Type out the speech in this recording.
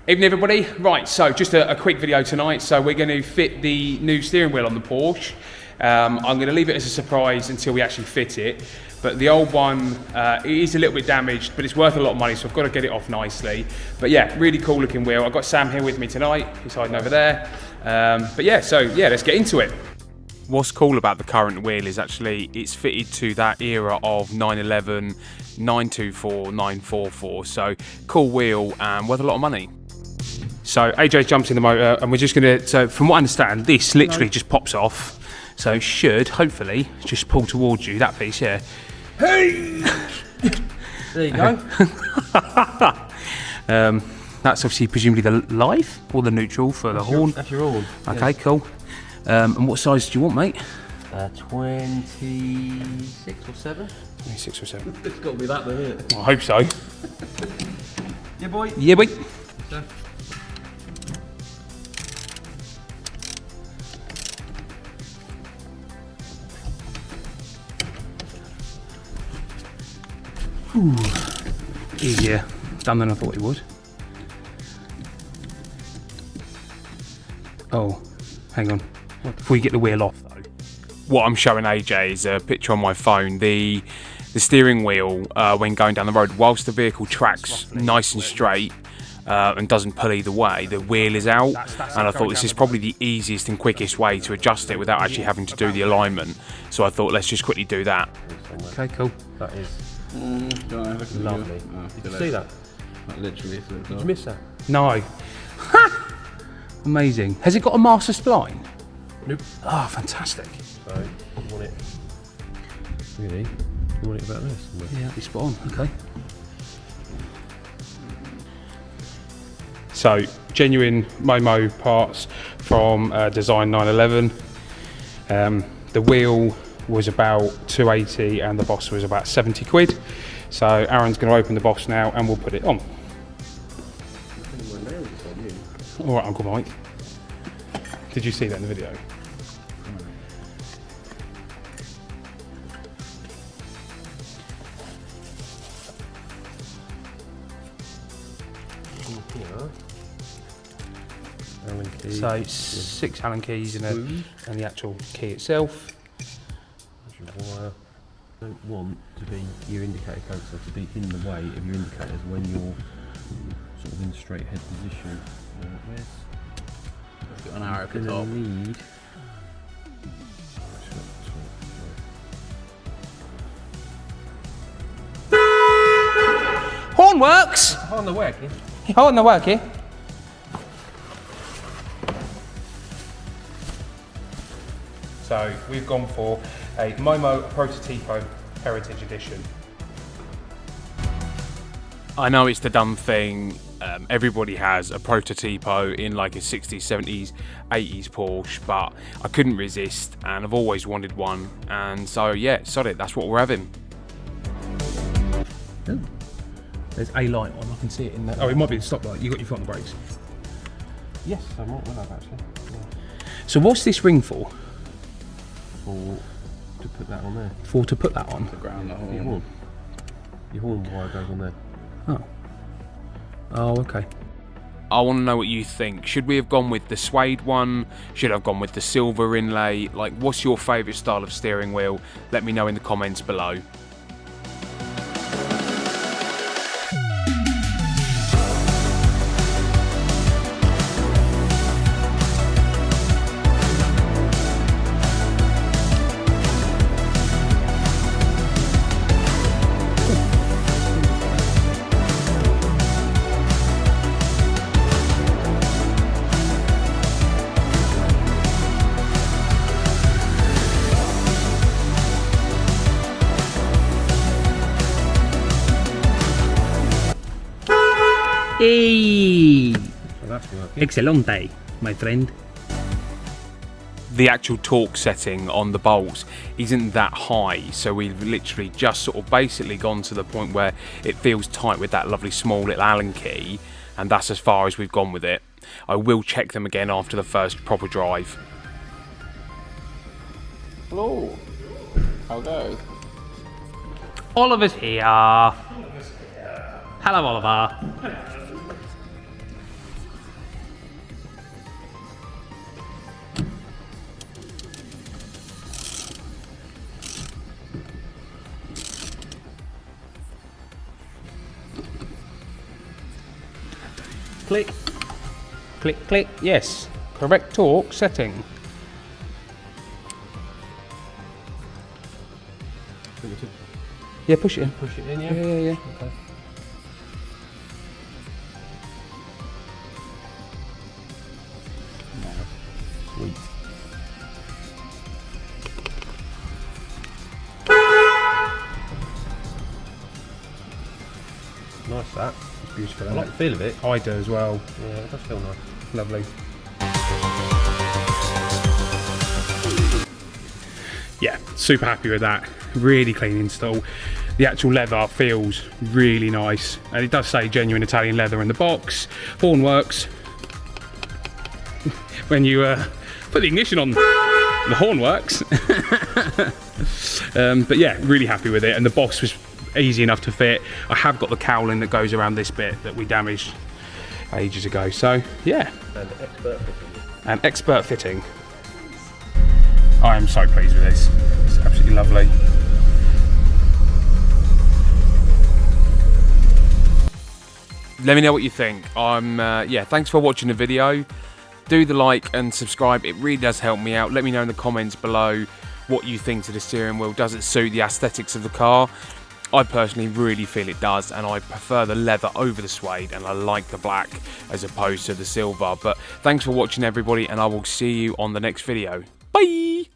Evening everybody. Right, so just a quick video tonight. So we're going to fit the new steering wheel on the Porsche. I'm going to leave it as a surprise until we actually fit it. But the old one, it is a little bit damaged, but it's worth a lot of money, so I've got to get it off nicely. But yeah, really cool looking wheel. I've got Sam here with me tonight. He's hiding over there. But yeah, so yeah, let's get into it. What's cool about the current wheel is actually it's fitted to that era of 911, 924, 944. So cool wheel and worth a lot of money. So AJ jumps in the motor and we're just gonna, so from what I understand, this literally just pops off. So it should, hopefully, just pull towards you, that piece, yeah. Hey! There you go. That's obviously presumably the live or the neutral for the horn. That's your horn. Okay, yeah. cool. And what size do you want, mate? 26 or 7. 26 or 7. It's got to be that then, isn't it? I hope so. Yeah, boy. Yeah, boy. So. Ooh, easier done than I thought it would. Oh, hang on. Before you get the wheel off though. What I'm showing AJ is a picture on my phone. The steering wheel, when going down the road, whilst the vehicle tracks nice and straight and doesn't pull either way, the wheel is out. And I thought this is probably the easiest and quickest way to adjust it without actually having to do the alignment. So I thought let's just quickly do that. Okay, cool. That is lovely. Did you see that? Literally. Did you miss that? No. Amazing. Has it got a master spline? Nope. Oh, fantastic. So, you want it, really, you want it about this? Yeah, that'd be spot on, okay. So, genuine Momo parts from Design 911. The wheel was about 280 and the Boss was about 70 quid. So Aaron's going to open the Boss now and we'll put it on. All right, Uncle Mike. Did you see that in the video? Allen key. So 6 Allen keys and the actual key itself. Wire. Don't want to be your indicator codes to be in the way of your indicators when you're sort of in straight head position. I've got an arrow at the top. Need Horn works! on the work, yeah? Horn the work here. So we've gone for a MOMO Prototipo Heritage Edition. I know it's the dumb thing, everybody has a Prototipo in like a 60s, 70s, 80s Porsche, but I couldn't resist and I've always wanted one, and so yeah, sod it, that's what we're having. Oh. There's a light on, I can see it in there. Oh, it might be the stop light, you got your foot on the brakes. Yes, I might well have actually. Yeah. So what's this ring for? To put that on there. To put that on? The ground, the horn. Your horn. Your horn wire goes on there. Oh. Oh, okay. I want to know what you think. Should we have gone with the suede one? Should I have gone with the silver inlay? Like, what's your favourite style of steering wheel? Let me know in the comments below. Hey! So that's working. Excelente, my friend. The actual torque setting on the bolts isn't that high, so we've literally just sort of basically gone to the point where it feels tight with that lovely small little Allen key, and that's as far as we've gone with it. I will check them again after the first proper drive. Hello. How goes? Oliver's here. Hello, Oliver. Click. Click, click. Yes. Correct torque setting. Yeah, push it in. Push it in, yeah? Yeah, yeah, yeah. Okay. Sweet. Nice that. It's beautiful. I like the feel of it. I do as well. Yeah, it does feel nice. Lovely. Yeah, super happy with that. Really clean install. The actual leather feels really nice, and it does say genuine Italian leather in the box. Horn works. When you put the ignition on, the horn works. But yeah, really happy with it, and the box was easy enough to fit. I have got the cowling that goes around this bit that we damaged ages ago, so yeah. And expert fitting. And expert fitting. I am so pleased with this. It's absolutely lovely. Let me know what you think. Yeah, thanks for watching the video. Do the like and subscribe, it really does help me out. Let me know in the comments below what you think to the steering wheel. Does it suit the aesthetics of the car? I personally really feel it does, and I prefer the leather over the suede, and I like the black as opposed to the silver. But thanks for watching, everybody, and I will see you on the next video. Bye!